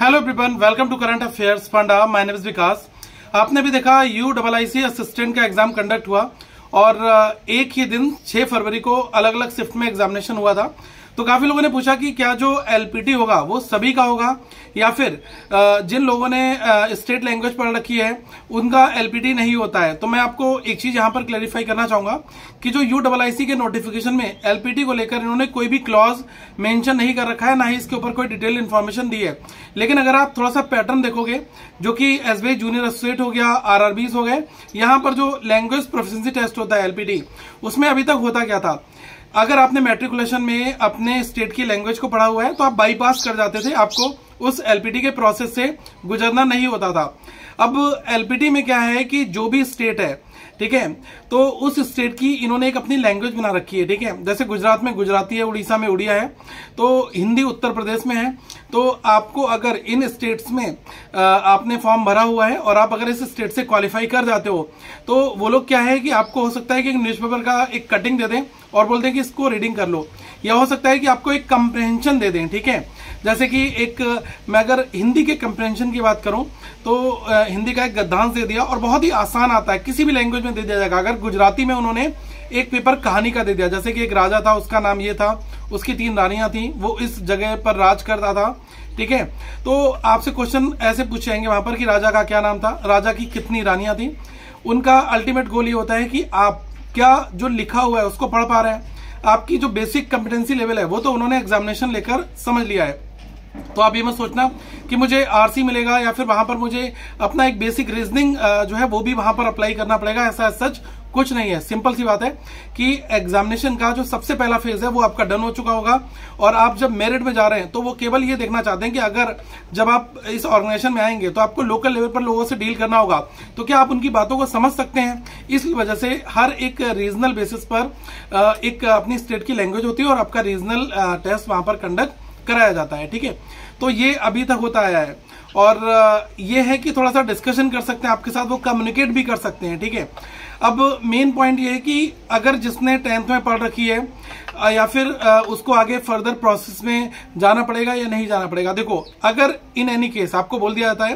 Hello everyone, welcome to current affairs funda. My name is Vikas. आपने भी देखा UIIC assistant का एग्जाम कंडक्ट हुआ और एक ही दिन 6 फरवरी को अलग अलग शिफ्ट में एग्जामिनेशन हुआ था। तो काफी लोगों ने पूछा कि क्या जो LPT होगा वो सभी का होगा या फिर जिन लोगों ने स्टेट लैंग्वेज पढ़ रखी है उनका LPT नहीं होता है। तो मैं आपको एक चीज यहां पर क्लैरिफाई करना चाहूंगा कि जो UIIC के नोटिफिकेशन में LPT को लेकर इन्होंने कोई भी क्लॉज मेंशन नहीं कर रखा है, ना ही इसके ऊपर कोई डिटेल इन्फॉर्मेशन दी है। लेकिन अगर आप थोड़ा सा पैटर्न देखोगे, जो कि SBI जूनियर एसोसिएट हो गया, RRBs हो गए, यहां पर जो लैंग्वेज प्रोफिशिएंसी टेस्ट होता है LPT, उसमें अभी तक होता क्या था, अगर आपने मैट्रिकुलेशन में अपने स्टेट की लैंग्वेज को पढ़ा हुआ है तो आप बाईपास कर जाते थे, आपको उस LPT के प्रोसेस से गुजरना नहीं होता था। अब LPT में क्या है कि जो भी स्टेट है, ठीक है, तो उस स्टेट की इन्होंने एक अपनी लैंग्वेज बना रखी है। ठीक है, जैसे गुजरात में गुजराती है, उड़ीसा में उड़िया है, तो हिंदी उत्तर प्रदेश में है। तो आपको अगर इन स्टेट्स में आपने फॉर्म भरा हुआ है और आप अगर इस स्टेट से क्वालिफाई कर जाते हो तो वो लोग क्या है कि आपको हो सकता है कि एक न्यूज़पेपर का एक कटिंग दे दें और बोल दें कि इसको रीडिंग कर लो, या हो सकता है कि आपको एक कंप्रहेंशन दे दें। ठीक है, जैसे कि मैं अगर हिंदी के कंप्रहेंशन की बात करूं तो हिंदी का एक गद्यांश दे दिया और बहुत ही आसान आता है, किसी भी लैंग्वेज में दे दिया जाएगा। अगर गुजराती में उन्होंने एक पेपर कहानी का दे दिया, जैसे कि एक राजा था, उसका नाम ये था, उसकी 3 रानियां थी, वो इस जगह पर राज करता था। ठीक है, तो आपसे क्वेश्चन ऐसे पूछे जाएंगे वहां पर कि राजा का क्या नाम था, राजा की कितनी रानियां थी। उनका अल्टीमेट गोल ये होता है कि आप क्या जो लिखा हुआ है उसको पढ़ पा रहे हैं, आपकी जो बेसिक कॉम्पिटेंसी लेवल है वो तो उन्होंने एग्जामिनेशन लेकर समझ लिया है। तो आप ये मत सोचना कि मुझे RC मिलेगा या फिर वहां पर मुझे अपना एक बेसिक रीजनिंग जो है वो भी वहां पर अप्लाई करना पड़ेगा, ऐसा सच कुछ नहीं है। सिंपल सी बात है कि एग्जामिनेशन का जो सबसे पहला फेज है वो आपका डन हो चुका होगा और आप जब मेरिट में जा रहे हैं तो वो केवल ये देखना चाहते हैं कि अगर जब आप इस ऑर्गेनाइजेशन में आएंगे तो आपको लोकल लेवल पर लोगों से डील करना होगा, तो क्या आप उनकी बातों को समझ सकते हैं। इस वजह से हर एक रीजनल बेसिस पर एक अपनी स्टेट की लैंग्वेज होती है और आपका रीजनल टेस्ट वहां पर कंडक्ट कराया जाता है। ठीक है, तो ये अभी तक होता आया है और ये है कि थोड़ा सा डिस्कशन कर सकते हैं आपके साथ, वो कम्युनिकेट भी कर सकते हैं। ठीक है, अब मेन पॉइंट ये है कि अगर जिसने 10th में पढ़ रखी है या फिर उसको आगे फर्दर प्रोसेस में जाना पड़ेगा या नहीं जाना पड़ेगा। देखो, अगर इन एनी केस आपको बोल दिया जाता है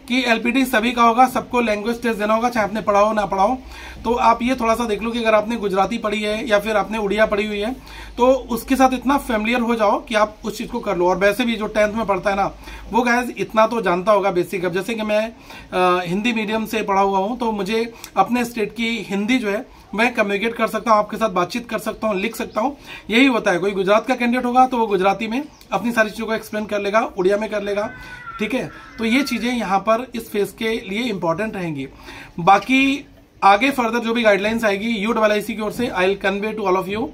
कि LPT सभी का होगा, सबको लैंग्वेज टेस्ट देना होगा, चाहे आपने पढ़ा हो ना पढ़ा हो, तो आप ये थोड़ा सा देख लो कि अगर आपने गुजराती पढ़ी है या फिर आपने उड़िया पढ़ी हुई है तो उसके साथ इतना फेमिलियर हो जाओ कि आप उस चीज को कर लो। और वैसे भी जो 10th में पढ़ता है ना, वो गाइस इतना तो जानता होगा बेसिक। अब जैसे कि मैं हिंदी मीडियम से पढ़ा हुआ हूं तो मुझे अपने स्टेट की हिंदी जो है मैं कम्युनिकेट कर सकता हूं, आपके साथ बातचीत कर सकता हूं, लिख सकता हूं। यही होता है, कोई गुजरात का कैंडिडेट होगा तो वो गुजराती में अपनी सारी चीजों को एक्सप्लेन कर लेगा, उड़िया में कर लेगा। ठीक है, तो ये चीजें यहाँ पर इस फेज के लिए इंपॉर्टेंट रहेंगी। बाकी आगे फर्दर जो भी गाइडलाइंस आएगी UIIC की ओर से, I will convey to all of you.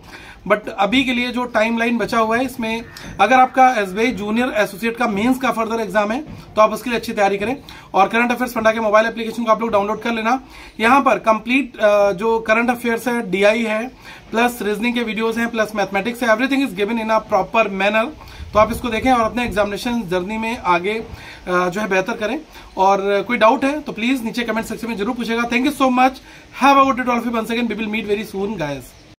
But अभी के लिए जो टाइम लाइन बचा हुआ है, इसमें अगर आपका SBI जूनियर एसोसिएट का मेंस का फर्दर एग्जाम है तो आप उसके लिए अच्छी तैयारी करें और करंट अफेयर्स फंडा के मोबाइल एप्लीकेशन को आप लोग डाउनलोड कर लेना। यहाँ पर कंप्लीट जो करंट अफेयर्स है, DI है, प्लस रीजनिंग के वीडियोस हैं, प्लस मैथमेटिक्स है, everything is given in a proper manner. तो आप इसको देखें और अपने एग्जामिनेशन जर्नी में आगे जो है बेहतर करें। और कोई डाउट है तो प्लीज नीचे कमेंट सेक्शन में जरूर पूछेगा। Thank you so much, have a good day to all of you, once again we will meet very soon guys.